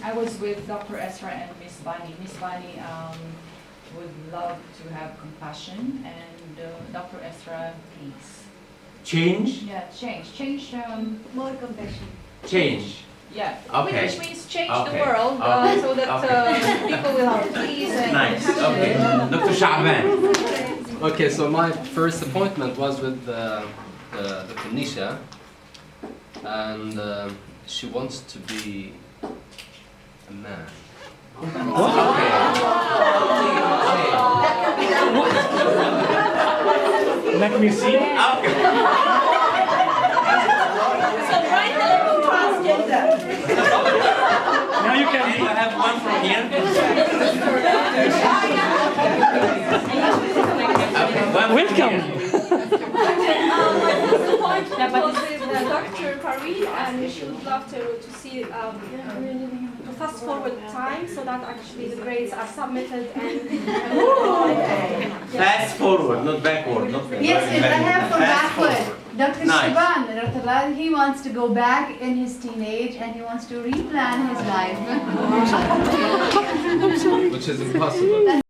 I was with Dr. Esra and Miss Bani. Miss Bani would love to have compassion, and Dr. Esra, peace. Change? Yeah, change. Change. More compassion. Change. Yeah, Okay. which means change Okay. the world Okay. so that people will have peace and Nice. compassion. Okay. Dr. Sha'ban. Okay, so my first appointment was with Dr. Nisha, and she wants to be a man. Let me see. Okay. So right now you transgender. Now you Can can. you have one from here? Okay. One from Welcome. here. My first appointment was with Dr. Paris, and she would love to see to fast forward time so that actually the grades are submitted and Fast forward, not backward. Not Yes, I have for Fast backward. forward. Dr. Nice. Shiban, he wants to go back in his teenage and he wants to replan his life. Which is impossible.